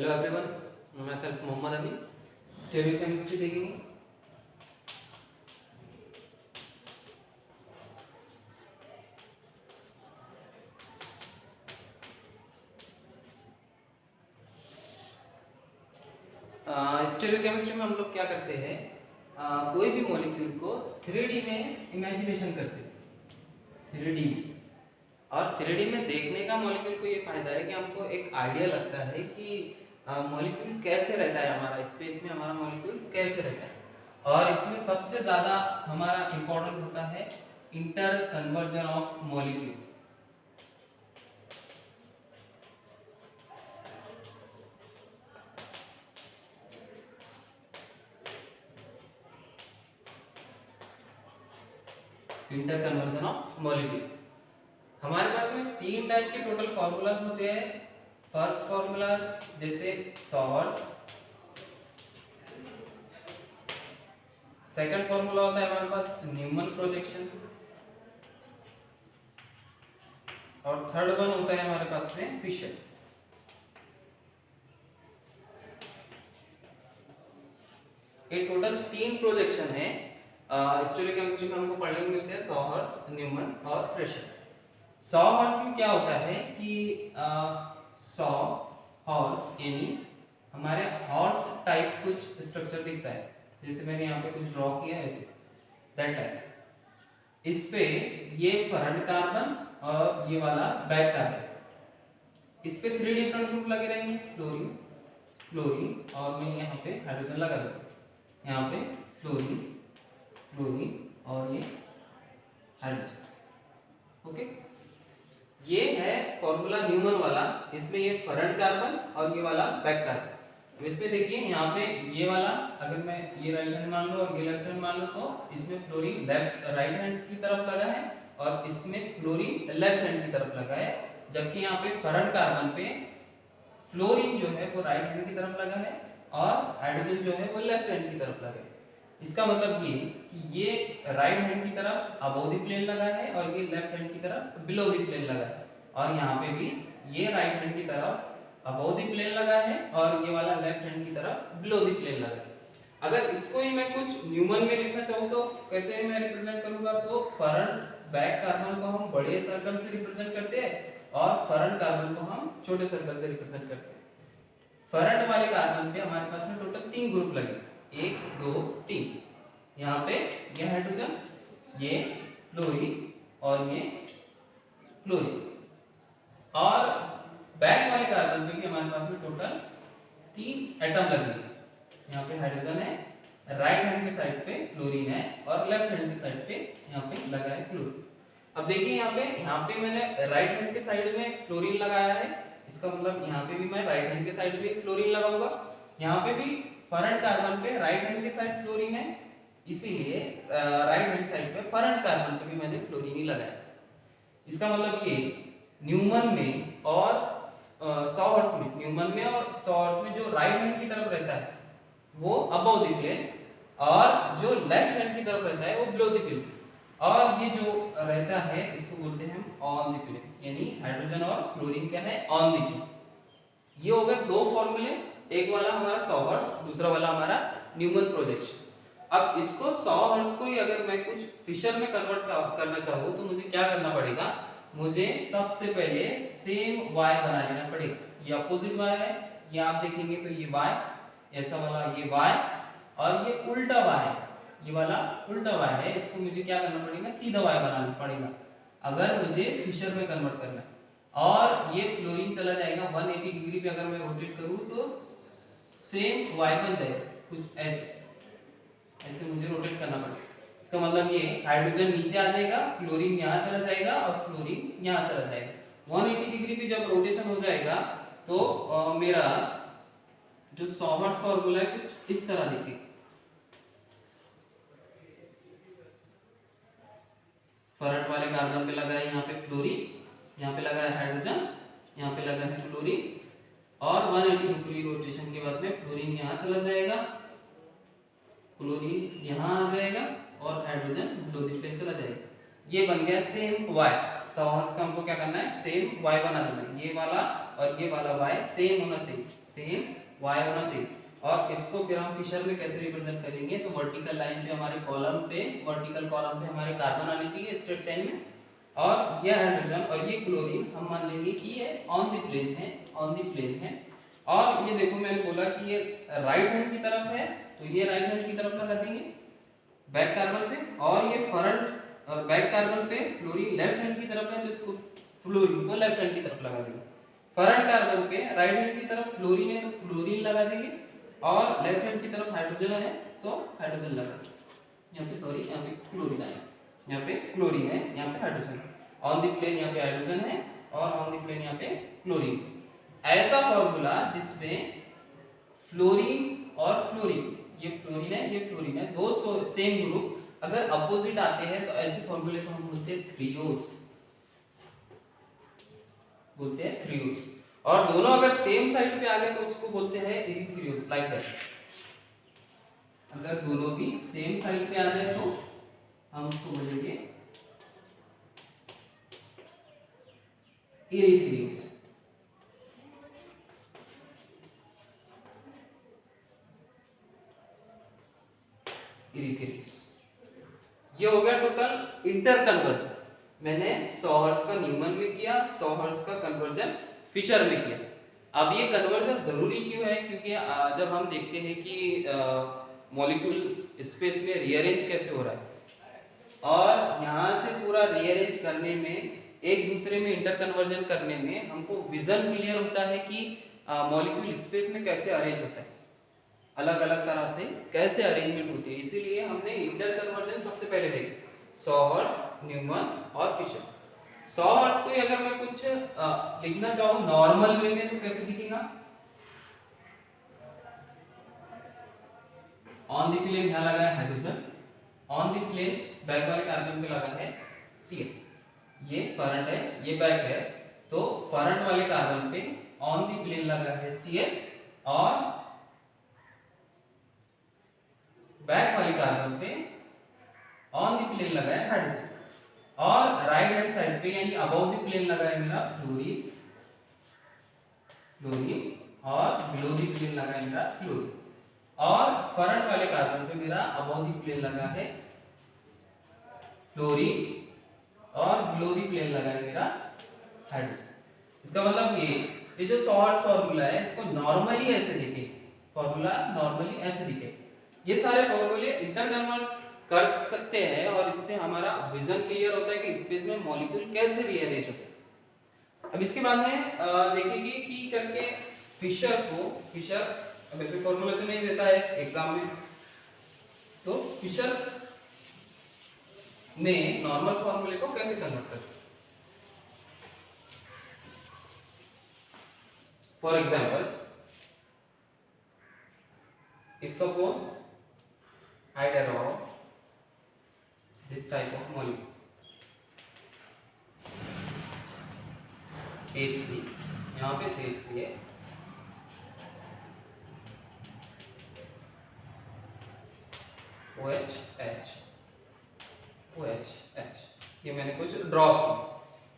Hello everyone, मैं self Mohammad अमी। स्टेरियोकेमिस्ट्री देखेंगे। स्टेरियोकेमिस्ट्री में हम लोग क्या करते हैं, कोई भी मॉलिक्यूल को 3D में इमेजिनेशन करते हैं। 3D में, और 3D में देखने का मॉलिक्यूल को ये फायदा है कि हमको एक आइडिया लगता है कि मॉलिक्यूल कैसे रहता है, हमारा स्पेस में हमारा मॉलिक्यूल कैसे रहता है। और इसमें सबसे ज़्यादा हमारा इम्पोर्टेंट होता है inter conversion of molecule. Inter conversion of molecule हमारे पास में 3 टाइप के टोटल फार्मूलाज होते हैं। फर्स्ट फार्मूला जैसे सॉवर्स, सेकंड फार्मूला होता है हमारे पास न्यूमन प्रोजेक्शन, और थर्ड वन होता है हमारे पास में फिशर। ये टोटल 3 प्रोजेक्शन है। स्टेरियोकेमिस्ट्री में हमको पढ़ने को मिलते हैं सॉवर्स, न्यूमन और फिशर। सॉवर्स में क्या होता है कि सॉ हॉर्स यानी हमारे हॉर्स टाइप कुछ स्ट्रक्चर दिखता है, जैसे मैंने यहाँ पे कुछ ड्रॉ किया ऐसे, दैट टाइप। इस पे ये फ्रंट कार्बन और ये वाला बैक कार्बन, इस पे 3 डिफरेंट ग्रुप लगे रहेंगे, फ्लोरीन, फ्लोरीन, और मैं यहाँ पे हाइड्रोजन लगा दूँ, यहाँ पे फ्लोरीन, फ्लोरीन और ये हाइड्रोजन। ओके, ये है फॉर्मूला न्यूमन वाला। इसमें ये फ्रंट कार्बन और ये वाला बैक कार्बन। अब इसमें देखिए यहाँ पे ये वाला, अगर मैं ये राइट हैंड मान लो और ये लेफ्ट हैंड मान लो, तो इसमें फ्लोरीन राइट हैंड की तरफ लगा है और इसमें फ्लोरीन लेफ्ट हैंड की तरफ लगा है, जबकि यहाँ पे फ्रंट कार्बन पे फ्लोरीन जो है वो राइट हैंड की तरफ लगा है और हाइड्रोजन जो है वो लेफ्ट हैंड की तरफ लगा है। इसका मतलब ये कि ये राइट हैंड की तरफ अबोव द प्लेन लगा है और ये लेफ्ट हैंड की तरफ बिलो द प्लेन लगा है, और यहाँ पे भी ये राइट हैंड की तरफ अबोव द प्लेन लगा है और ये वाला लेफ्ट हैंड की तरफ बिलो द प्लेन लगा है। अगर इसको ही मैं कुछ न्यूमन में लिखना चाहूँ तो कैसे मैं रिप्रेजेंट करूंगा, तो फ्रंट बैक कार्बन को हम बड़े सर्कल से रिप्रेजेंट करते हैं और फ्रंट कार्बन को हम छोटे सर्कल से रिप्रेजेंट करते हैं। फ्रंट वाले कार्बन पे हमारे पास में टोटल 3 ग्रुप लगे, 1 2 3। यहाँ पे ये हाइड्रोजन, ये फ्लोरीन और ये फ्लोरीन। और बैक वाले कार्बन पे भी हमारे पास में टोटल 3 एटम लगे। यहाँ पे हाइड्रोजन है, राइट हैंड के साइड पे फ्लोरीन है और लेफ्ट हैंड के साइड पे यहाँ पे लगा है फ्लोरीन। अब देखिए यहाँ पे मैंने राइट हैंड के साइड में फ्लोरीन लगाया है, इसका मतलब यहाँ पे भी मैं राइट हैंड के साइड पे फ्लोरीन लगाऊंगा। यहाँ पे भी फ्रंट कार्बन पे राइट हैंड के साइड फ्लोरीन है, इसीलिए राइट हैंड साइड पे फ्रंट कार्बन पे भी मैंने फ्लोरीन ही लगाया। इसका मतलब ये न्यूमन में और सॉवर्स में, न्यूमन में और सॉवर्स में जो राइट हैंड की तरफ रहता है वो अबव द प्लेन, और जो लेफ्ट हैंड की तरफ रहता है वो बिलो द प्लेन, और ये जो रहता है इसको बोलते हैं हम ऑन द प्लेन, यानी हाइड्रोजन और फ्लोरीन क्या है, ऑन द प्लेन। ये हो गए 2 फॉर्मूले, एक वाला हमारा सॉवर्स, दूसरा वाला हमारा न्यूमन प्रोजेक्शन। अब इसको सॉवर्स को ही अगर मैं कुछ फिशर में कन्वर्ट करना चाहूँ तो मुझे क्या करना पड़ेगा, मुझे सबसे पहले सेम y बना लेना पड़ेगा। ये अपोजिट y है, ये आप देखेंगे तो ये y, ऐसा वाला ये y, और ये उल्टा y है, ये वाला उल्टा y है। इसको मुझे क्या करना पड़ेगा, सीधा y बनाना पड़ेगा अगर मुझे फिशर में कन्वर्ट करना है। और ये फ्लोरीन चला जाएगा 180 डिग्री पे, अगर मैं रोटेट करूँ तो सेम y बन जाएगा, कुछ ऐसे ऐसे मुझे रोटेट करना पड़ेगा। इसका मतलब ये हाइड्रोजन नीचे आ जाएगा, फ्लोरीन यहाँ चला जाएगा और फ्लोरीन यहाँ चला जाएगा। 180 डिग्री पे जब रोटेशन हो जाएगा तो मेरा जो सॉवर्स फॉर्मूला है कुछ इस तरह दिखेगा। फ्रंट वाले कार्बन पे लगा है यहाँ पे फ्लोरीन, यहाँ पे लगा है हाइड्रोजन, यहाँ पे लगा है फ्लोरीन, और 180 डिग्री रोटेशन के बाद में फ्लोरीन यहाँ चला जाएगा, फ्लोरीन यहाँ आ जाएगा और हाइड्रोजन बिलो द प्लेन चला जाएगा। ये बन गया सेम y। सॉवर्स का हमको क्या करना है, सेम y बना देना है, ये वाला और ये वाला y सेम होना चाहिए, सेम y होना चाहिए। और इसको फिर हम फिशर में कैसे रिप्रेजेंट करेंगे, तो वर्टिकल लाइन पे हमारे कॉलम पे, वर्टिकल कॉलम पे हमारे कार्बन आने चाहिए स्ट्रेट चेन में, और ये हाइड्रोजन और ये क्लोरीन हम मान लेंगे कि ये ऑन द प्लेन है, ऑन द प्लेन है। और ये देखो मैंने बोला कि ये राइट हैंड की तरफ है, तो ये राइट हैंड की तरफ लगा देंगे बैक कार्बन पे, और ये फ्रंट बैक कार्बन पे फ्लोरीन लेफ्ट हैंड की तरफ है, तो इसको फ्लोरीन को लेफ्ट हैंड की तरफ लगा देंगे। फ्रंट कार्बन पे राइट हैंड की तरफ फ्लोरीन है, तो फ्लोरीन लगा देंगे, और लेफ्ट हैंड की तरफ हाइड्रोजन है तो हाइड्रोजन लगा देंगे। यहाँ पे सॉरी, यहाँ पे क्लोरीन आया, यहाँ पे क्लोरीन है, यहाँ पे हाइड्रोजन है। ऑन द प्लेन यहाँ पे हाइड्रोजन है और ऑन द प्लेन यहाँ पे क्लोरीन। ऐसा फॉर्मूला जिसमें फ्लोरीन और फ्लोरीन, ये फ्लोरीन है, ये फ्लोरीन है, दो सेम ग्रुप अगर अपोजिट आते हैं तो ऐसे फॉर्मूले को हम बोलते हैं थ्रियोस, बोलते हैं थ्रियोस। और दोनों अगर सेम साइड पे आ गए तो उसको बोलते हैं इरिथ्रियोस, लाइक दैट। अगर दोनों भी सेम साइड पे आ जाए तो हम उसको बोलेंगे इरिथ्रियोस। इरिथ्रियोस। ये हो गया टोटल इंटर कन्वर्जन। मैंने सॉहर्स का न्यूमन में किया, सॉहर्स का कन्वर्जन फिशर में किया। अब ये कन्वर्जन जरूरी क्यों है, क्योंकि जब हम देखते हैं कि मॉलिक्यूल स्पेस में रीअरेंज कैसे हो रहा है, और यहाँ से पूरा रीअरेंज करने में, एक दूसरे में इंटर कन्वर्जन करने में हमको विजन क्लियर होता है कि मॉलिक्यूल स्पेस में कैसे अरेंज होता है, अलग अलग तरह से कैसे अरेंजमेंट होती है। इसीलिए हमने इंटर कन्वर्जन सबसे पहले देखा, सॉहर्स, न्यूमन और फिशर। सॉहर्स को अगर मैं कुछ लिखना चाहूँ नॉर्मल वे में तो कैसे दिखेगा, ऑन द प्लेन यहाँ लगा है hydrogen, on the plane back वाले कार्बन पे लगा है Cl। ये फ्रंट है, ये बैक है, तो फ्रंट वाले कार्बन पे ऑन द प्लेन लगा है Cl, और बैक वाले कार्बन पे ऑन द प्लेन लगा है हाइड्रोजन, और राइट हैंड साइड पे यानी अबव द प्लेन लगा है मेरा फ्लोरीन, फ्लोरीन, और बिलो द प्लेन लगा है मेरा क्लोरीन, और फ्रंट वाले कार्बन पे मेरा अबव द प्लेन लगा है फ्लोरीन, और बिलो द प्लेन लगा है मेरा हाइड्रोजन। इसका मतलब ये जो सॉहर्स फॉर्मूला है इसको नॉर्मली ऐसे दिखे, फॉर्मूला नॉर्मली ऐसे दिखे। ये सारे फॉर्मूले इंटर कन्वर्ट कर सकते हैं, और इससे हमारा विजन क्लियर होता है कि स्पेस में मॉलिक्यूल कैसे रीअरेंज होते हैं। अब इसके बाद में देखेंगे कि करके फिशर को, फिशर अब ऐसे फॉर्मूला तो नहीं देता है एग्जाम में, तो फिशर में नॉर्मल फॉर्मूले को कैसे कन्वर्ट करते हैं। For example, if suppose I draw this type of molecule CH3, यहाँ पे CH3 है, OH, OH, ये मैंने कुछ ड्रॉ किया।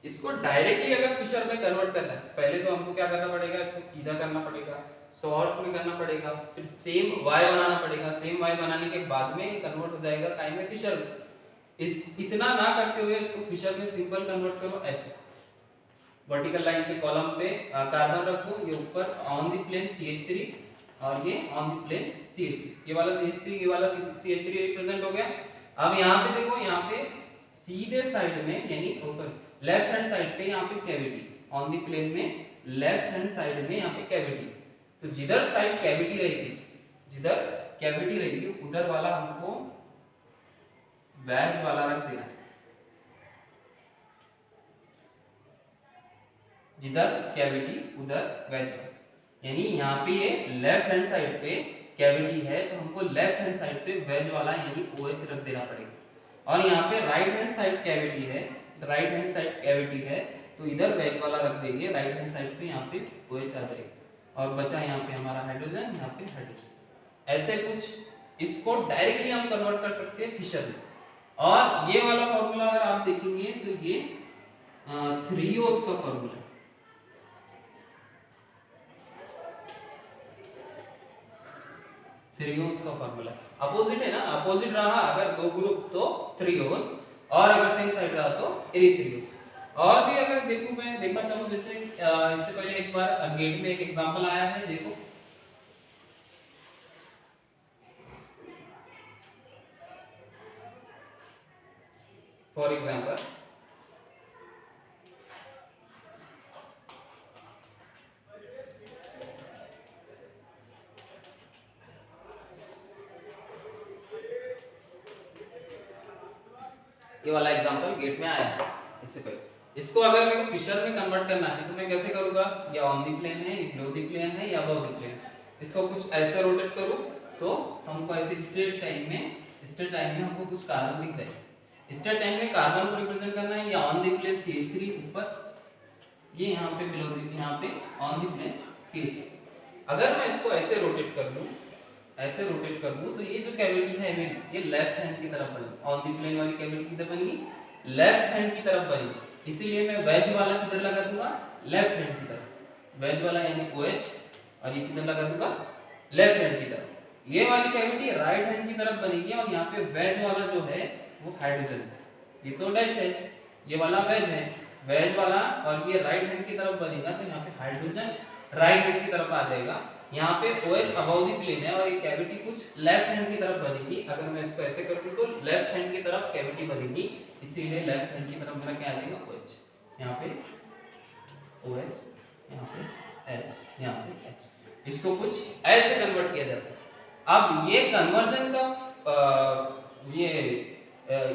इसको डायरेक्टली अगर फिशर में कन्वर्ट करना है, पहले तो हमको क्या करना पड़ेगा, इसको सीधा करना पड़ेगा, सॉर्स में करना पड़ेगा, फिर सेम y बनाना पड़ेगा, सेम y बनाने के बाद में कन्वर्ट हो जाएगा टाइम में फिशर में। इस इतना ना करते हुए इसको फिशर में सिंपल कन्वर्ट करो ऐसे, वर्टिकल लाइन पे कॉलम पे कार्बन रखो, ये ऊपर ऑन द प्लेन CH3 और ये ऑन द प्लेन CH3, ये वाला CH3, ये वाला CH3 रिप्रेजेंट हो गया। अब यहाँ पे देखो, यहाँ पे सीधे साइड में यानी सॉरी लेफ्ट हैंड साइड पे यहाँ पे कैविटी, ऑन द प्लेन में लेफ्ट हैंड साइड में यहाँ पे कैविटी, तो जिधर साइड कैविटी रहेगी, जिधर कैविटी रहेगी उधर वाला हमको वेज वाला रख देना है, जिधर कैविटी उधर वेज वाला, यानी यहाँ पे ये लेफ्ट हैंड साइड पे कैविटी है तो हमको लेफ्ट हैंड साइड पे वेज वाला यानी OH रख देना पड़ेगा, और यहाँ पे राइट हैंड साइड कैविटी है, राइट हैंड साइड कैविटी है तो इधर वेज वाला रख देंगे, राइट हैंड साइड पे यहाँ पे OH आ जाएगा, और बचा यहाँ पे हमारा हाइड्रोजन, यहाँ पे हाइड्रोजन। ऐसे कुछ इसको डायरेक्टली हम कन्वर्ट कर सकते हैं फिशर में। और ये वाला फॉर्मूला अगर आप देखेंगे तो ये थ्रियोस का फॉर्मूला, थ्रियोस का फॉर्मूला अपोजिट है ना, अपोजिट रहा अगर दो ग्रुप तो थ्रियोस, और अगर सेम साइड रहा तो एरिथ्रियोस। और भी अगर देखूं मैं देखना चाहूँ, जैसे इससे पहले एक बार गेट में एक एग्जांपल आया है, देखो फॉर एग्जांपल ये वाला एग्जांपल गेट में आया है इससे पहले। इसको अगर मेरे को फिशर में कन्वर्ट करना है तो मैं कैसे करूंगा, या ऑन दी प्लेन है, बिलो दी प्लेन है, या अबव दी प्लेन। इसको कुछ ऐसे रोटेट करूं तो हमको ऐसे स्ट्रेट लाइन में हमको कुछ कार्बन दिख जाए। स्ट्रेट लाइन में कार्बन को रिप्रेजेंट करना है, या ऑन दी प्लेन CH3 ऊपर, ये यहाँ पे बिलो दी, यहाँ पे ऑन दी प्लेन CH3। अगर मैं इसको ऐसे रोटेट कर दूं, ऐसे रोटेट कर दूं, तो ये जो कैविटी है मेरी, ये लेफ्ट हैंड की तरफ बनी, ऑन दी प्लेन वाली कैविटी किधर बनेगी, लेफ्ट हैंड की तरफ बनेगी। इसीलिए मैं वेज वाला किधर लगा दूंगा, लेफ्ट हैंड की तरफ, वेज वाला यानी OH, और ये किधर लगा दूंगा, लेफ्ट हैंड की तरफ। ये वाली कैविटी राइट हैंड की तरफ बनेगी, और यहाँ पे वेज वाला जो है वो हाइड्रोजन है, ये तो डैश है, ये वाला वेज है, वेज वाला, और ये राइट हैंड की तरफ बनेगा, तो यहाँ पे हाइड्रोजन राइट हैंड की तरफ आ जाएगा। यहाँ पे OH अबव दी प्लेन है, और ये कैविटी कुछ लेफ्ट हैंड की तरफ बनेगी। अगर मैं इसको ऐसे कर दूं तो लेफ्ट हैंड की तरफ कैविटी बनेगी, इसीलिए लेफ्ट हैंड की तरफ मेरा क्या आ जाएगा, OH, यहाँ पे OH, यहाँ पे H, यहाँ पे H। इसको कुछ ऐसे कन्वर्ट किया जाता है। अब ये कन्वर्जन का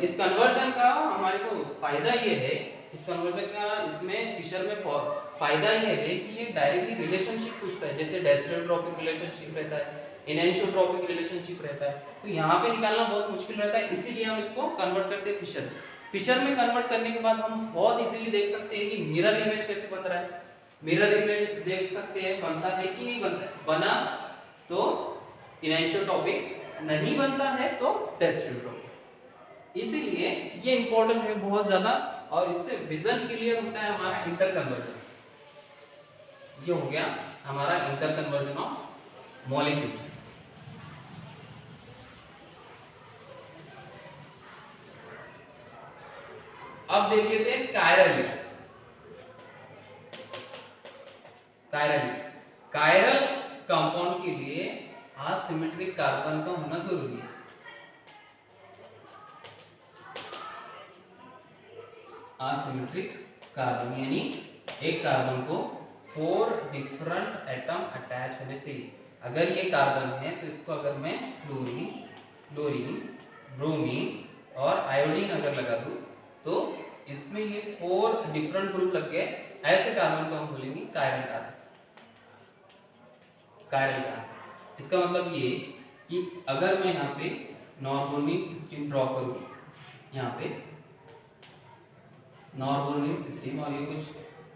इस कन्वर्जन का हमारे को फायदा ये है, इस कन्वर्जन का इसमें फिशर में फायदा ये है कि ये डायरेक्टली रिलेशनशिप पूछता है, जैसे डेस्ट्रोट्रोपिक रिलेशनशिप रहता है, इनएनिसोट्रोपिक रिलेशनशिप रहता है, तो यहाँ पे निकालना बहुत मुश्किल रहता है, इसीलिए हम इसको कन्वर्ट करते हैं फिशर। फिशर में कन्वर्ट करने के बाद हम बहुत इजीली देख सकते हैं कि मिरर इमेज कैसे बन रहा है। मिरर इमेज देख सकते हैं बनता है कि नहीं बनता है, बना तो इनएनिसोट्रोपिक, नहीं बनता है तो डेस्ट्रोट्रोपिक। इसीलिए ये इंपॉर्टेंट है बहुत ज्यादा, और इससे विजन क्लियर होता है हमारा इंटर कन्वर्जेंस। ये हो गया हमारा इंटर कन्वर्जन ऑफ मॉलिक्यूल। अब देख लेते हैं कायरल। कायरल कंपाउंड के लिए असिमेट्रिक कार्बन का होना जरूरी है। असिमेट्रिक कार्बन यानी एक कार्बन को 4 डिफरेंट एटम अटैच होने चाहिए। अगर ये कार्बन है तो इसको अगर मैं क्लोरीन, ब्रोमीन और आयोडीन अगर लगा दूं तो इसमें ये 4 डिफरेंट ग्रुप लग गए, ऐसे कार्बन को हम बोलेंगे कायरल कार्बन। इसका मतलब ये कि अगर मैं यहाँ पे नॉर्बोनिक सिस्टम ड्रॉ करूँ, यहाँ पे नॉर्बोनिक सिस्टम, और ये कुछ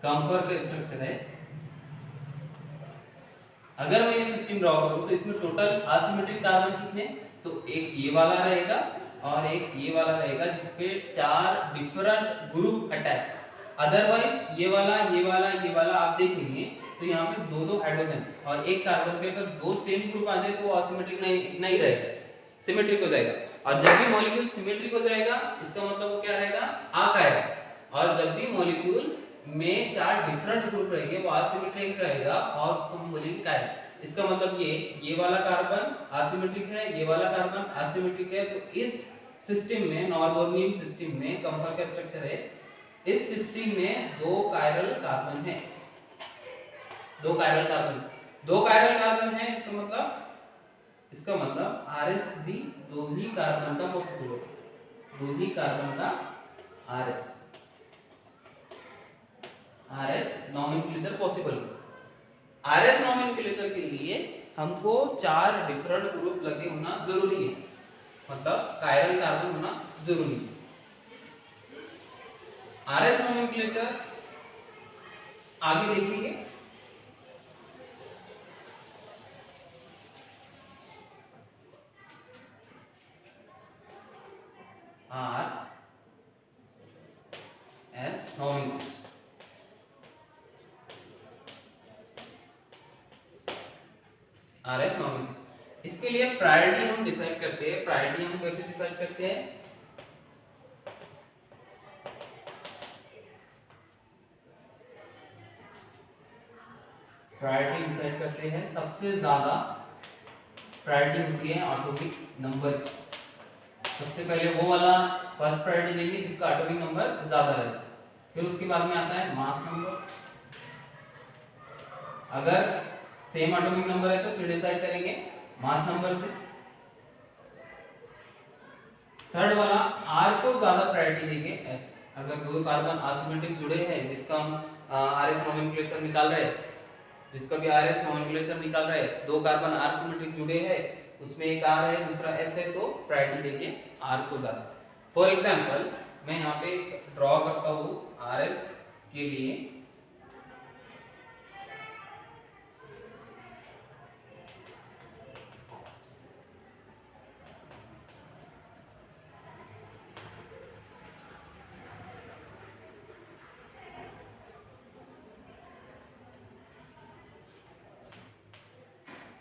कंफर का स्ट्रक्चर है, अगर मैं ये सिस्टम ड्रॉ करूँ तो इसमें टोटल असिमेट्रिक कार्बन कितने, तो एक ये वाला रहेगा और एक ये वाला रहेगा, जिसपे 4 डिफरेंट ग्रुप अटैच। अदरवाइज ये वाला आप देखेंगे तो यहाँ पे 2 हाइड्रोजन और एक कार्बन पे अगर 2 सेम ग्रुप आ जाए तो वो असिमेट्रिक नहीं रहेगा, सिमेट्रिक हो जाएगा। और जब भी मॉलिक्यूल सिमेट्रिक हो जाएगा इसका मतलब वो क्या रहेगा, अकायरल। और जब भी मॉलिक्यूल में 4 डिफरेंट ग्रुप रहेंगे वो असिमेट्रिक रहेगा, और उसको हम बोलेंगे कायरल। इसका मतलब ये वाला कार्बन असिमेट्रिक है, ये वाला कार्बन असिमेट्रिक है, तो इस सिस्टम में, नॉर्बोनियन सिस्टम में कंफर का स्ट्रक्चर है, इस सिस्टम में 2 कायरल कार्बन है, 2 कायरल कार्बन है। इसका मतलब RS भी 2 ही कार्बन का पॉसिबल होगा, 2 ही कार्बन का RS नॉमेनक्लेचर पॉसिबल होगा। RS नॉमेनक्लेचर के लिए हमको 4 डिफरेंट ग्रुप लगे होना जरूरी है, मतलब कायरल कार्बन होना जरूरी है। RS नॉमेनक्लेचर आगे देखेंगे। RS नॉमेनक्लेचर, इसके लिए प्रायोरिटी हम डिसाइड करते हैं। प्रायोरिटी हम कैसे डिसाइड करते हैं? प्रायोरिटी डिसाइड करते हैं, सबसे ज्यादा प्रायोरिटी होती है एटॉमिक नंबर की। सबसे पहले वो वाला फर्स्ट प्रायोरिटी देंगे जिसका एटॉमिक नंबर ज्यादा रहे। फिर उसके बाद में आता है मास नंबर। अगर सेम एटॉमिक नंबर है तो फिर डिसाइड करेंगे मास नंबर से। थर्ड वाला आर को ज्यादा प्रायोरिटी देंगे एस। अगर दो कार्बन असिमेट्रिक जुड़े हैं जिसका हम आरएस नोमेनक्लेचर निकाल रहे हैं, जिसका भी आरएस नोमेनक्लेचर निकाल रहे हैं, दो कार्बन आर सिमेट्रिक जुड़े हैं, उसमें एक आर है दूसरा एस है, तो प्रायोरिटी देंगे आर को ज्यादा। फॉर एग्जांपल मैं यहाँ पे ड्रॉ करता हूँ आरएस के लिए।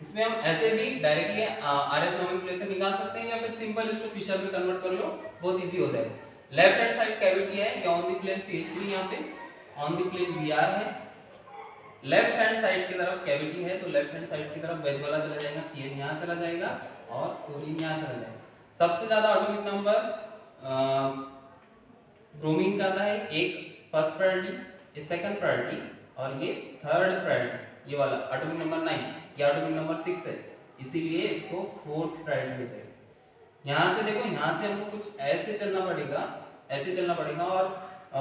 इसमें हम ऐसे भी डायरेक्टली आरएस नोमेनक्लेचर निकाल सकते हैं या फिर सिंपल इसको फिशर में कन्वर्ट कर लो, बहुत इजी हो जाएगा। लेफ्ट हैंड साइड कैविटी है या ऑन द प्लेन CH3, यहाँ पे ऑन द प्लेन Br है। लेफ्ट हैंड साइड की तरफ कैविटी है तो लेफ्ट हैंड साइड की तरफ बेस वाला चला जाएगा, Cn यहाँ चला जाएगा और फ्लोरीन यहाँ चला जाएगा। सबसे ज्यादा एटॉमिक नंबर ब्रोमीन का आता है, एक फर्स्ट प्रायोरिटी, ये सेकंड प्रायोरिटी और ये थर्ड प्रायोरिटी। ये वाला एटॉमिक नंबर 9, ये एटॉमिक नंबर 6 है, इसीलिए इसको फोर्थ प्रायोरिटी हो जाएगा। यहाँ से देखो, यहाँ से हमको कुछ ऐसे चलना पड़ेगा, ऐसे चलना पड़ेगा और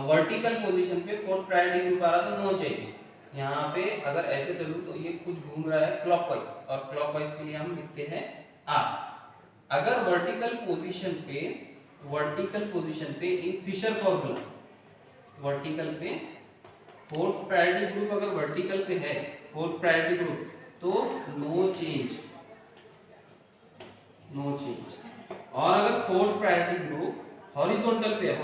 वर्टिकल पोजीशन पे फोर्थ प्रायोरिटी ग्रुप आ रहा तो नो चेंज। यहाँ पे अगर ऐसे चलूँ तो ये कुछ घूम रहा है क्लॉकवाइज, और क्लॉकवाइज के लिए हम लिखते हैं आर। अगर वर्टिकल पोजीशन पे इन फिशर फॉर्मूला, वर्टिकल पे फोर्थ प्रायोरिटी ग्रुप अगर वर्टिकल पे है, फोर्थ प्रायोरिटी ग्रुप, तो नो चेंज, नो चेंज। और अगर फोर्थ प्रायोरिटी ग्रुप हॉरिजॉन्टल पे है,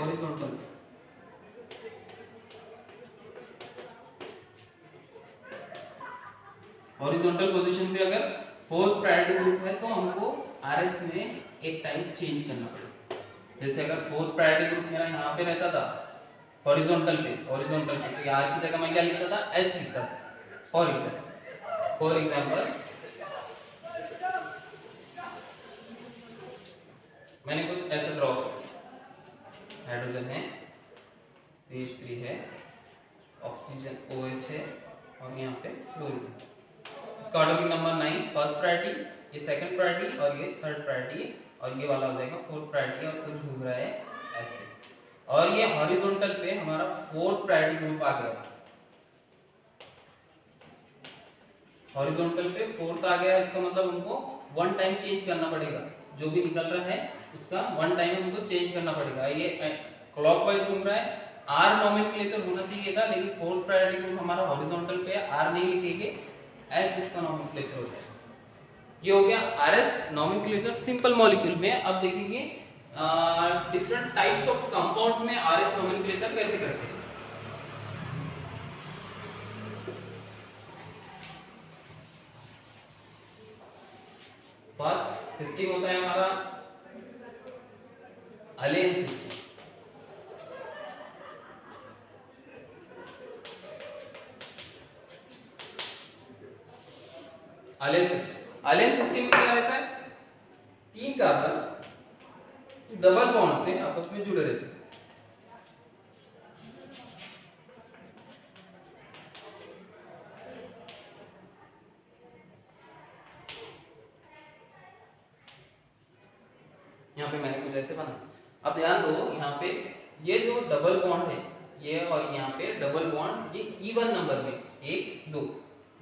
हॉरिजॉन्टल पोजीशन पे अगर फोर्थ प्रायोरिटी ग्रुप है तो हमको आरएस में एक टाइम चेंज करना पड़ेगा। जैसे अगर फोर्थ प्रायोरिटी ग्रुप मेरा यहाँ पे रहता था हॉरिजॉन्टल पे, तो आर की जगह मैं क्या लिखता था, एस लिखता था। फॉर एग्जाम्पल मैंने कुछ ऐसे ड्रॉ किया, हाइड्रोजन है, CH3 है, ऑक्सीजन OH है और यहाँ पे फ्लोरीन। इसका एटॉमिक नंबर 9 फर्स्ट प्रायोरिटी, ये सेकंड प्रायोरिटी और ये थर्ड प्रायोरिटी, और ये वाला हो जाएगा फोर्थ प्रायोरिटी और कुछ घूम रहा है ऐसे। और ये हॉरिजॉन्टल पे हमारा फोर्थ प्रायोरिटी ग्रुप आ गया, हॉरिजॉन्टल पे फोर्थ आ गया, इसका मतलब हमको वन टाइम चेंज करना पड़ेगा, जो भी निकल रहा है उसका वन टाइम हमको चेंज करना पड़ेगा। ये क्लॉकवाइज घूम रहा है, आर नोमेनक्लेचर होना चाहिए था लेकिन फोर्थ प्रायोरिटी ग्रुप हमारा हॉरिजॉन्टल पे है, आर नहीं लिखेंगे, एस इसका नोमेनक्लेचर हो जाएगा। ये हो गया आरएस नोमेनक्लेचर सिंपल मॉलिक्यूल में। अब देखेंगे डिफरेंट टाइप्स ऑफ कंपाउंड में आरएस नोमेनक्लेचर कैसे करते हैं। फर्स्ट सिस्टम होता है हमारा अलेन सिस्टम। अलेन सिस्टम में क्या रहता है, तीन कार्बन डबल बॉन्ड से आपस में जुड़े रहते हैं। यहाँ पे मैंने कुछ ऐसे बना। अब ध्यान दो, यहाँ पे ये जो डबल बॉन्ड है ये, और यहाँ पे डबल बॉन्ड, ये इवन नंबर में 1 2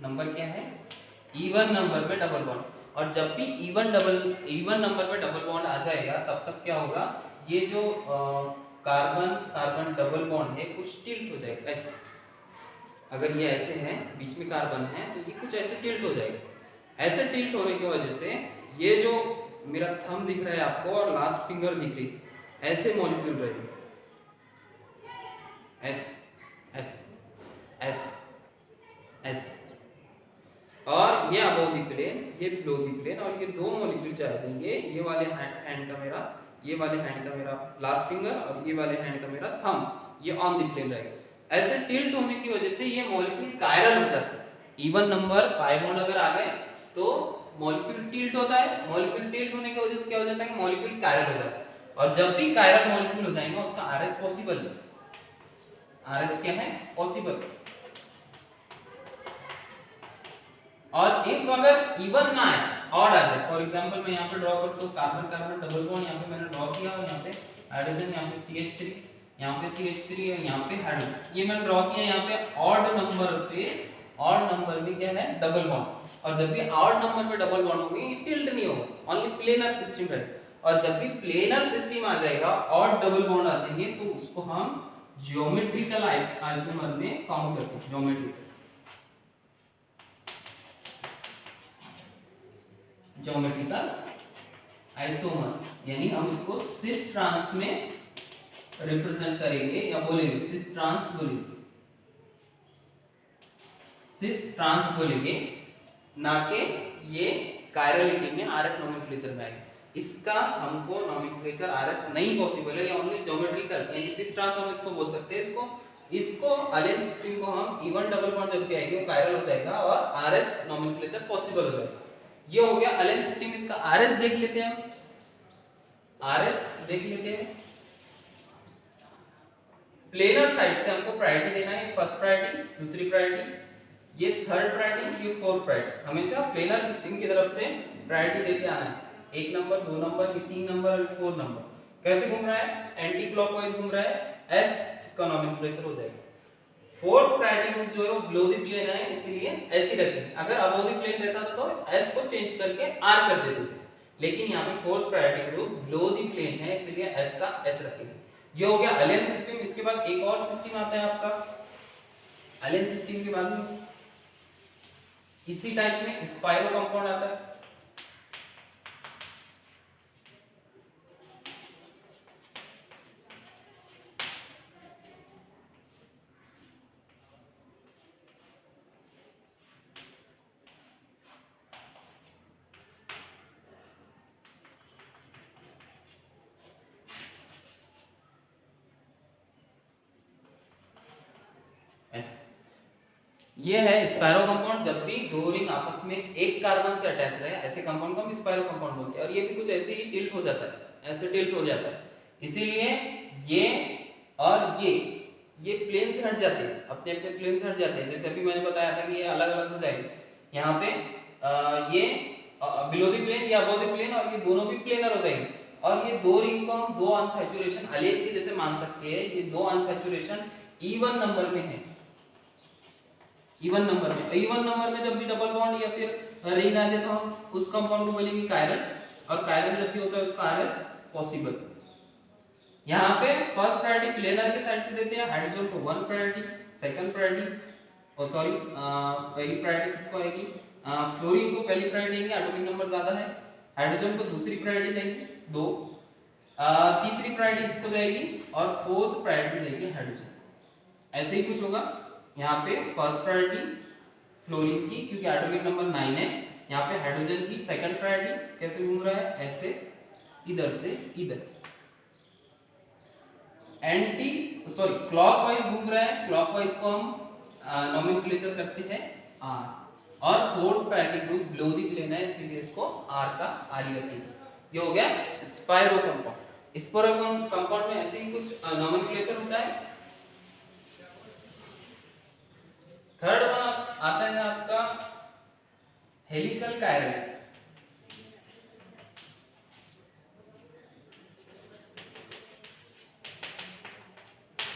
नंबर क्या है, इवन नंबर में डबल बॉन्ड। और जब भी इवन नंबर में डबल बॉन्ड आ जाएगा तब तक क्या होगा, ये जो कार्बन डबल बॉन्ड है कुछ टिल्ट हो जाएगा ऐसे। अगर ये ऐसे है, बीच में कार्बन है, तो ये कुछ ऐसे टिल्ट हो जाएगा। ऐसे टिल्ट होने की वजह से ये जो मेरा थंब दिख रहा है आपको और लास्ट फिंगर दिख रही, ऐसे मॉलिक्यूल रहेगी, ऐसे ऐसे ऐसे ऐसे। और ये अबव द प्लेन ये बिलो द प्लेन, और ये दो मॉलिक्यूल जो आ जाएंगे, ये वाले हैंड का मेरा, ये वाले हैंड का मेरा लास्ट फिंगर और ये वाले हैंड का मेरा थंब, ये ऑन द प्लेन रहेगा। ऐसे टिल्ट होने की वजह से ये मॉलिक्यूल कायरल हो जाता है। इवन नंबर पाई बॉन्ड अगर आ गए तो मॉलिक्यूल टिल्ट होता है। मॉलिक्यूल टिल्ट होने की वजह से क्या हो जाता है कि मॉलिक्यूल कायरल हो जाता है, और जब भी कायरल मॉलिक्यूल हो जाएंगे उसका आरएस पॉसिबल है। आरएस क्या है? पॉसिबल। और इफ अगर इवन ना आए, ऑड आ जाए, फॉर एग्जांपल मैं यहाँ पे ड्रॉ करता हूँ कार्बन कार्बन डबल बॉन्ड, यहाँ पे मैंने ड्रॉ किया और यहाँ पे हाइड्रोजन, यहाँ पे CH3, यहाँ पे CH3 और यहाँ पे हाइड्रोजन, ये मैंने ड्रॉ किया। यहाँ पे ऑड नंबर में क्या है? Double bond. और जब भी ऑड नंबर पे डबल बॉन्ड होगी, ये टिल्ट नहीं होगा, ओनली प्लेनर सिस्टम रहेगा। और जब भी प्लेनर सिस्टम आ जाएगा, ऑड डबल बॉन्ड आ जाएंगे, तो उसको हम ज्योमेट्रिकल आइसोमर में काउंट करते हैं। ज्योमेट्रिकल आइसोमर, यानी हम इसको सिस ट्रांस में रिप्रेजेंट करेंगे या बोलेंगे सिस ट्रांस बोलेंगे, ना कि ये कायरलिटी में आरएस नोमेनक्लेचर में आएगा। इसका हमको नोमेनक्लेचर आरएस नहीं पॉसिबल है, या ओनली ज्योमेट्रिकल, यानी सिस ट्रांस हम इसको बोल सकते हैं। इसको अलेन सिस्टम को हम इवन डबल बॉन्ड जब भी आएगी वो कायरल हो जाएगा और आरएस नोमेनक्लेचर पॉसिबल हो जाएगा। ये हो गया अलेन सिस्टम। इसका आरएस देख लेते हैं हम। प्लेनर साइड से हमको प्रायोरिटी देना है, फर्स्ट प्रायोरिटी, दूसरी प्रायोरिटी, ये थर्ड प्रायोरिटी, ये फोर्थ प्रायोरिटी। हमेशा प्लेनर सिस्टम की तरफ से प्रायोरिटी देते आना है। 1 नंबर, 2 नंबर, 3 नंबर और 4 नंबर। कैसे घूम रहा है? एंटी क्लॉकवाइज घूम रहा है, एस इसका नोमेनक्लेचर हो जाएगा। फोर्थ प्रायोरिटी ग्रुप जो है वो बिलो द प्लेन है, इसलिए ऐसे रखें। अगर अबव द प्लेन रहता था तो एस को चेंज करके आर कर देते थे, लेकिन यहाँ पे fourth priority group below the plane है, इसलिए एस का एस रखेंगे। ये हो गया अलेन सिस्टम। इसके बाद एक और सिस्टम आता है आपका अलेन सिस्टम के बाद में, इसी टाइप में स्पाइरो कंपाउंड आता है। ये है स्पाइरो कंपाउंड। जब भी दो रिंग आपस में एक कार्बन से अटैच रहे, ऐसे कंपाउंड को हम स्पाइरो कंपाउंड बोलते हैं। और ये भी कुछ ऐसे ही टिल्ट हो जाता है, ऐसे टिल्ट हो जाता है, इसीलिए ये और ये प्लेन से हट जाते हैं, अपने अपने प्लेन से हट जाते हैं। जैसे अभी मैंने बताया था कि ये अलग अलग हो जाएंगे। यहाँ पे ये बिलो द प्लेन या अबव द प्लेन, और ये दोनों भी प्लेनर हो जाएंगे। और ये दो रिंग को हम दो अनसैचुरेशन अलेन के जैसे मान सकते हैं। ये दो अनसैचुरेशन इवन नंबर में है। इवन नंबर में जब भी डबल बॉन्ड या फिर रिंग आ जाए तो हम उस कंपाउंड को बोलेंगे कायरल, और कायरल जब भी होता है उसका आरएस पॉसिबल। यहाँ पे फर्स्ट प्रायोरिटी प्लेनर के साइड से देते हैं, हाइड्रोजन को 1 प्रायोरिटी, सेकंड प्रायोरिटी, पहली प्रायोरिटी किसको आएगी? फ्लोरीन को पहली प्रायोरिटी देंगे, एटॉमिक नंबर ज्यादा है। हाइड्रोजन को दूसरी प्रायोरिटी जाएगी 2, तीसरी प्रायोरिटी इसको जाएगी, और फोर्थ प्रायोरिटी जाएगी हाइड्रोजन। ऐसे ही कुछ होगा। यहाँ पे फर्स्ट प्रायोरिटी फ्लोरीन की, क्योंकि एटॉमिक नंबर 9 है। यहाँ पे हाइड्रोजन की सेकंड प्रायोरिटी कैसे घूम रहा है? ऐसे, इधर से इधर, क्लॉकवाइज घूम रहा है। क्लॉकवाइज को हम नोमेनक्लेचर करते हैं आर, और fourth priority group below the plane है, इसीलिए इसको आर का आर ही रखेंगे। ये हो गया स्पाइरो कंपाउंड। स्पाइरो कंपाउंड में ऐसे ही कुछ नोमेनक्लेचर होता है। थर्ड वन आता है आपका हेलिकल कायरल।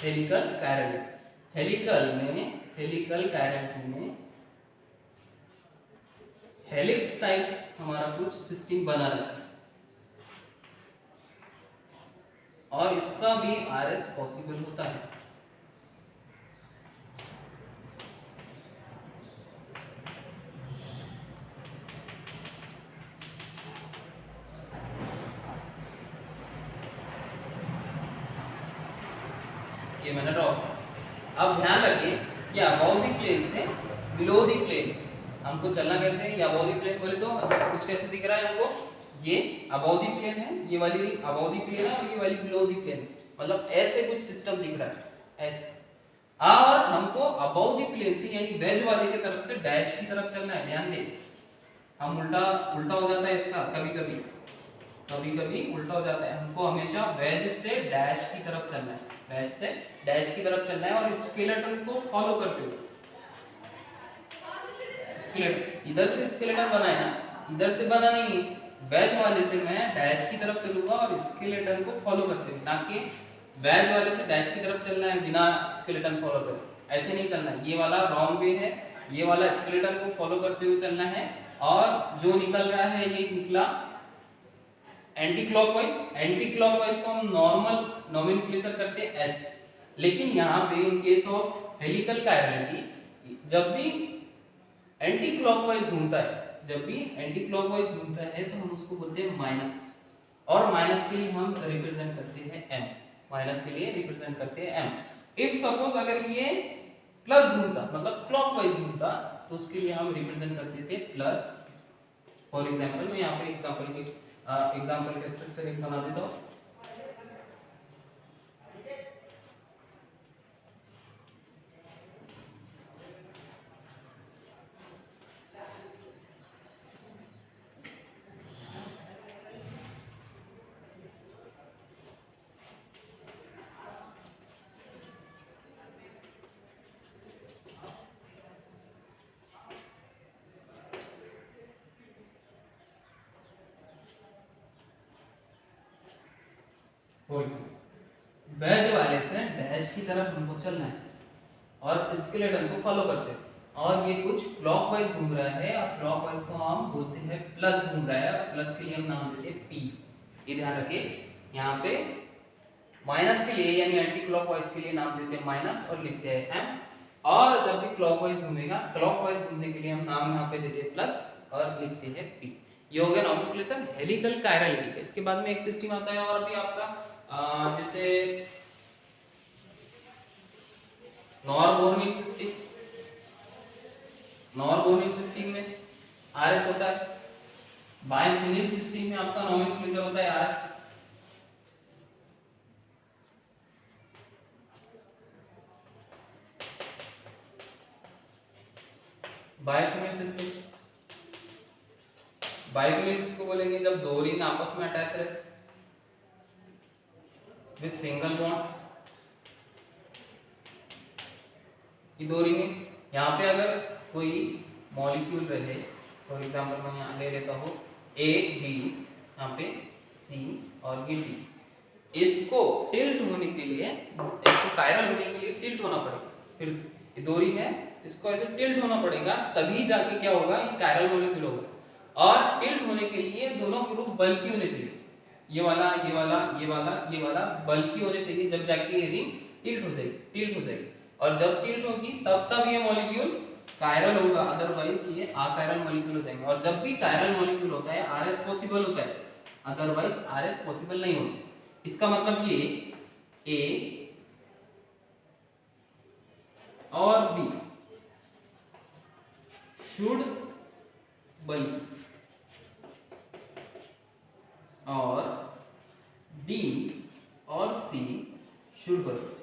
हेलिकल कायरल में हेलिक्स टाइप हमारा कुछ सिस्टम बना रहता है, और इसका भी आरएस पॉसिबल होता है। ये मैंने ड्रॉ। अब ध्यान रखिए कि अबव द प्लेन से बिलो द प्लेन हमको चलना कैसे है, ये अबोव द प्लेन बोले तो कुछ कैसे दिख रहा है हमको, ये अबोव द प्लेन है, ये वाली रिंग अबोव द प्लेन है और ये वाली बिलो द प्लेन, मतलब ऐसे कुछ सिस्टम दिख रहा है ऐसे। और हमको अबोव द प्लेन से यानी वेज वाले की तरफ से डैश की तरफ चलना है, ध्यान दे। हम उल्टा उल्टा हो जाता है इसका, कभी कभी उल्टा हो जाता है, हमको हमेशा वेज से डैश की तरफ चलना है, वेज से डैश की तरफ चलना है और स्केलेटन को फॉलो करते हुए। स्केलेटन इधर से स्केलेटन बना है ना, इधर से बना नहीं है, वेज वाले से मैं डैश की तरफ चलूंगा और स्केलेटन को फॉलो करते हुए, ना कि वेज वाले से डैश की तरफ चलना है बिना स्केलेटन फॉलो करे, ऐसे नहीं चलना है। ये वाला रॉन्ग वे है, ये वाला स्केलेटन को फॉलो करते हुए चलना है। और जो निकल रहा है ये निकला एंटी क्लॉकवाइज, एंटी क्लॉकवाइज को हम नॉर्मल नोमेनक्लेचर करते हैं एस, लेकिन यहाँ पे in case of helical chirality जब भी एंटी क्लॉकवाइज घूमता है, जब भी एंटी क्लॉकवाइज घूमता है तो हम उसको बोलते हैं माइनस, और माइनस के लिए हम रिप्रेजेंट करते हैं एम, माइनस के लिए रिप्रेजेंट करते हैं एम। इफ सपोज अगर ये प्लस घूमता मतलब क्लॉकवाइज घूमता तो उसके लिए हम रिप्रेजेंट करते थे प्लस। फॉर एग्जांपल मैं यहाँ पे एग्जांपल के स्ट्रक्चर एक बना देता हूँ। फॉर एग्जांपल वेज वाले से डैश की तरफ हमको चलना है और स्केलेटन को फॉलो करते हैं, और ये कुछ क्लॉकवाइज घूम रहा है और क्लॉकवाइज को हम बोलते हैं प्लस घूम रहा है, और प्लस के लिए हम नाम देते हैं पी। ये ध्यान रखिए, यहाँ पे माइनस के लिए यानी एंटी क्लॉकवाइज के लिए नाम देते हैं माइनस और लिखते हैं एम, और जब भी क्लॉकवाइज घूमेगा, क्लॉकवाइज घूमने के लिए हम नाम यहाँ पे देते हैं प्लस और लिखते हैं पी। ये हो गया नोमेनक्लेचर हेलिकल कायरलिटी का। इसके बाद में एक सिस्टम आता है और भी आपका जैसे नॉरबोर्निक सिस्टम, नॉरबोर्निक सिस्टम में आरएस होता है, बायफिनिल सिस्टम में आपका नोमेनक्लेचर होता है आरएस। बायफिनिल सिस्टम, बायफिनिल किसको बोलेंगे, जब दो रिंग आपस में अटैच है विद सिंगल बॉन्ड। ये दो रिंग है, यहाँ पे अगर कोई मॉलिक्यूल रहे, फॉर एग्जांपल मैं यहाँ ले लेता हूँ ए बी, यहाँ पे सी और ये डी, इसको टिल्ट होने के लिए, इसको कायरल होने के लिए टिल्ट होना पड़ेगा। फिर ये दो रिंग है, इसको ऐसे टिल्ट होना पड़ेगा, तभी जाके क्या होगा, ये कायरल मॉलिक्यूल होगा। और टिल्ट होने के लिए दोनों ग्रुप बल्की होने चाहिए, ये वाला ये वाला ये वाला ये वाला बल्की होने चाहिए, जब जाके ये रिंग टिल्ट हो जाएगी, टिल्ट हो जाएगी। और जब टिल्ट होगी तब ये मॉलिक्यूल कायरल होगा, अदरवाइज ये अकायरल मॉलिक्यूल हो जाएंगे। और जब भी कायरल मॉलिक्यूल होता है आरएस पॉसिबल होता है, अदरवाइज आरएस पॉसिबल नहीं होता। इसका मतलब ये ए और बी शुड बल्की और डी और सी शुड बल्की,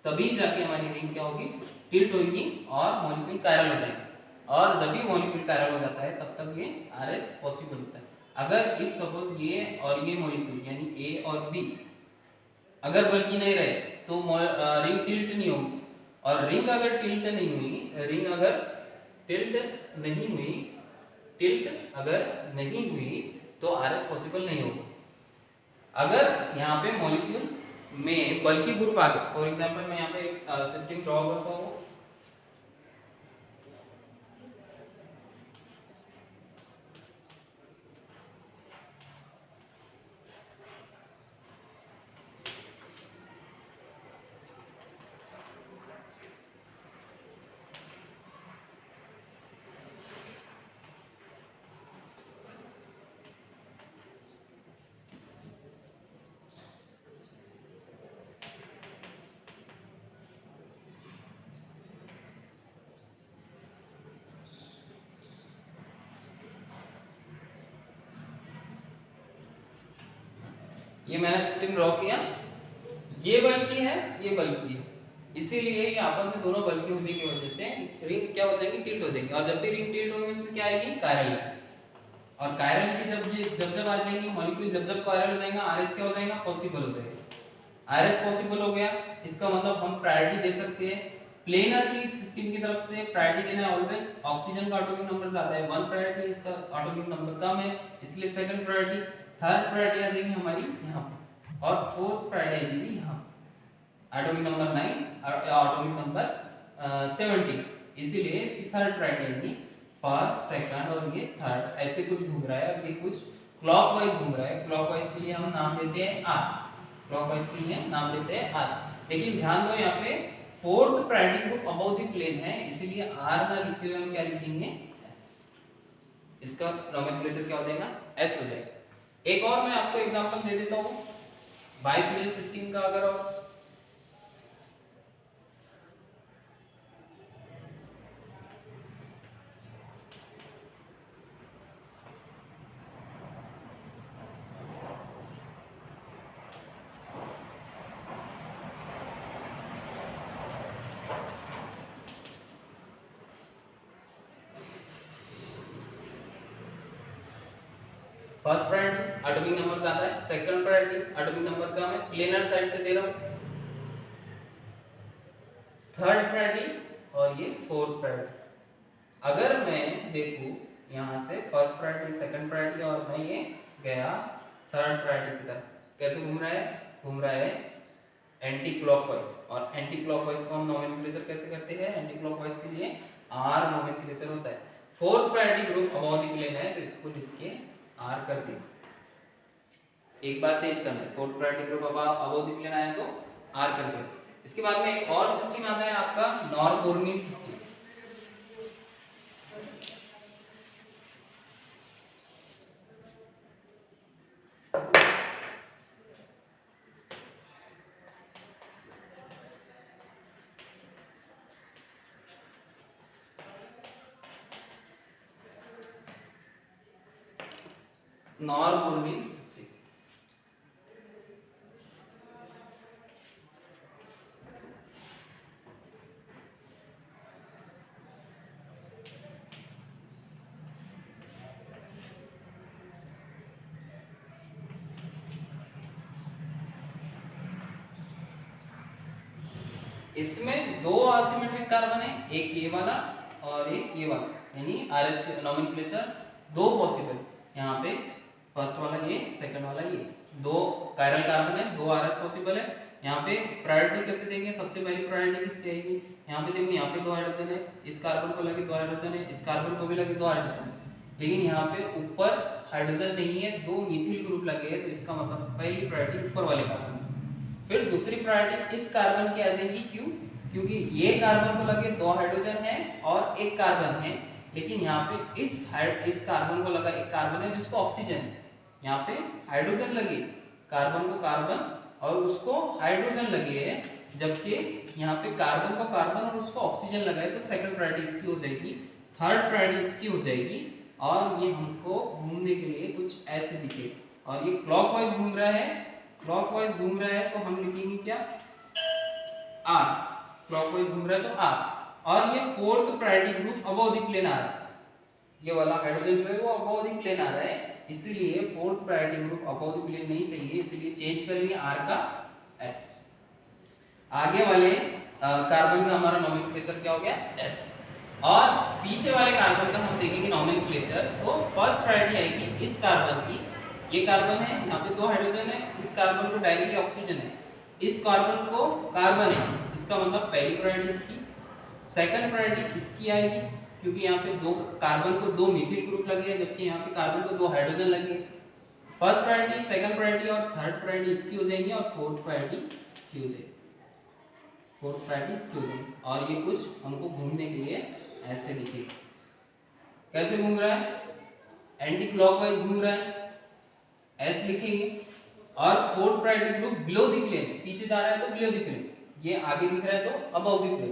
तभी जाके हमारी रिंग क्या होगी, टिल्ट होगी और मॉलिक्यूल कायरल हो जाएगा। और जब भी मॉलिक्यूल कायरल हो जाता है तब तक ये आरएस पॉसिबल होता है। अगर इफ सपोज ये और ये मॉलिक्यूल यानी ए और बी अगर बल्कि नहीं रहे तो रिंग टिल्ट नहीं होगी, और रिंग अगर टिल्ट नहीं हुई, रिंग अगर टिल्ट नहीं हुई, टिल्ट अगर नहीं हुई तो आरएस पॉसिबल नहीं होगा। अगर यहाँ पे मॉलिक्यूल में बल्कि ग्रुप आ गए, फॉर एग्जांपल मैं यहाँ पे एक सिस्टम ड्रॉ करता हूँ, ये मैंने सिस्टम ड्रॉ किया, ये बल्कि है, ये बल्कि है, इसीलिए ये आपस में दोनों बल्कि होने की वजह से रिंग क्या हो जाएगी, टिल्ट हो जाएगी। और जब भी रिंग टिल्ट होगी उसमें क्या आएगी, कायरल। और कायरल की जब आ जाएगी मॉलिक्यूल, जब कायरल हो जाएगा आरएस क्या हो जाएगा, पॉसिबल हो जाएगा। आरएस पॉसिबल हो गया, इसका मतलब हम प्रायोरिटी दे सकते हैं। प्लेनर की सिस्टम की तरफ से प्रायोरिटी देना है ऑलवेज। ऑक्सीजन का एटॉमिक नंबर ज्यादा है 1 प्रायोरिटी, इसका एटॉमिक नंबर कम है इसलिए सेकंड प्रायोरिटी। थर्ड प्रायोरिटी आ जाएगी हमारी यहाँ पे, और फोर्थ प्रायोरिटी आ जाएगी यहाँ पे। एटॉमिक नंबर 9 और एटॉमिक नंबर 17, इसीलिए इसकी थर्ड प्रायोरिटी आएगी। फर्स्ट, सेकंड और ये थर्ड ऐसे कुछ घूम रहा है, और ये कुछ क्लॉकवाइज घूम रहा है। क्लॉकवाइज के लिए हम नाम देते हैं आर, क्लॉकवाइज के लिए नाम देते हैं आर। लेकिन ध्यान दो यहाँ पे fourth priority group above the plane है, इसीलिए आर ना लिखते हुए हम क्या लिखेंगे, एस। इसका नोमेनक्लेचर क्या हो जाएगा, एस हो जाएगा। एक और मैं आपको एग्जांपल दे देता हूं बाइप्लेन सिस्टम का। अगर और फर्स्ट प्रायोरिटी एटॉमिक नंबर ज्यादा है, सेकंड प्रायोरिटी एटॉमिक नंबर कम है, प्लेनर साइड से दे रहा हूं, थर्ड प्रायोरिटी और ये फोर्थ प्रायोरिटी। अगर मैं देखूं यहां से फर्स्ट प्रायोरिटी, सेकंड प्रायोरिटी, और मैं ये गया थर्ड प्रायोरिटी की तरफ, कैसे घूम रहा है, घूम रहा है एंटी क्लॉकवाइज। और एंटी क्लॉकवाइज को हम नोमेनक्लेचर कैसे करते हैं, एंटी क्लॉकवाइज के लिए आर नोमेनक्लेचर होता है। Fourth priority group above the plane है तो इसको लिख के आर कर दें, एक बार चेंज करना है। Fourth priority group above the plane आया तो आर कर दें। इसके बाद में एक और सिस्टम आता है आपका नॉरबोर्नियन सिस्टम। नॉरबोर्नियन सिस्टम इसमें दो असिमेट्रिक कार्बन है, एक ये वाला और एक ये वाला, यानी आरएस के नोमेनक्लेचर दो पॉसिबल। यहाँ पे फर्स्ट वाला ये, सेकंड वाला ये, दो कायरल कार्बन है, दो आरएस पॉसिबल है। यहाँ पे प्रायोरिटी कैसे देंगे, सबसे पहली प्रायोरिटी किसकी आएगी, यहाँ पे देखो यहाँ पे दो हाइड्रोजन है, इस कार्बन को लगे दो हाइड्रोजन है, इस कार्बन को भी लगे दो हाइड्रोजन है, लेकिन यहाँ पे ऊपर हाइड्रोजन नहीं है, दो मिथिल ग्रुप लगे हैं, तो इसका मतलब पहली प्रायोरिटी ऊपर वाले कार्बन। फिर दूसरी प्रायोरिटी इस कार्बन की आ जाएगी, क्यों, क्योंकि ये कार्बन को लगे दो हाइड्रोजन है और एक कार्बन है, लेकिन यहाँ पे इस कार्बन को लगा एक कार्बन है जिसको ऑक्सीजन है, यहाँ पे हाइड्रोजन लगे, कार्बन को कार्बन और उसको हाइड्रोजन लगे है, जबकि यहाँ पे कार्बन को कार्बन और उसको ऑक्सीजन लगा है, तो सेकंड प्रायोरिटी इसकी हो जाएगी, थर्ड प्रायोरिटी इसकी हो जाएगी। और ये हमको घूमने के लिए कुछ ऐसे दिखे, और ये क्लॉकवाइज घूम रहा है, क्लॉकवाइज घूम रहा है तो हम लिखेंगे क्या, आर। क्लॉकवाइज घूम रहा है तो आर। और ये fourth priority group above the plane आ रहा है, ये वाला हाइड्रोजन जो है वो अबव द प्लेन आ रहा है, इसीलिए fourth priority group above the plane नहीं चाहिए, इसीलिए चेंज करेंगे आर का एस। आगे वाले कार्बन का हमारा नोमेनक्लेचर क्या हो गया, एस। और पीछे वाले कार्बन का हम देखेंगे नोमेनक्लेचर, तो फर्स्ट प्रायोरिटी आएगी इस कार्बन की, ये कार्बन है, यहाँ पे दो हाइड्रोजन है, इस कार्बन को डायरेक्टली ऑक्सीजन है, इस कार्बन को कार्बन है, इसका मतलब पहली प्रायोरिटी इसकी। सेकंड प्रायोरिटी इसकी आएगी, क्योंकि यहाँ पे दो कार्बन को दो मिथिल ग्रुप लगे हैं, जबकि यहाँ पे कार्बन को दो हाइड्रोजन लगे। फर्स्ट प्रायोरिटी, सेकंड प्रायोरिटी और थर्ड प्रायोरिटी इसकी हो जाएंगी, और फोर्थ प्रायोरिटी इसकी हो जाएगी, फोर्थ प्रायोरिटी इसकी हो जाएगी। और ये कुछ हमको घूमने के लिए ऐसे दिखेगा, कैसे घूम रहा है, एंटी क्लॉकवाइज घूम रहा है, एस लिखेंगे। और fourth priority group below the plane, पीछे जा रहा है तो बिलो द प्लेन, ये आगे दिख रहा है तो अबव द प्लेन।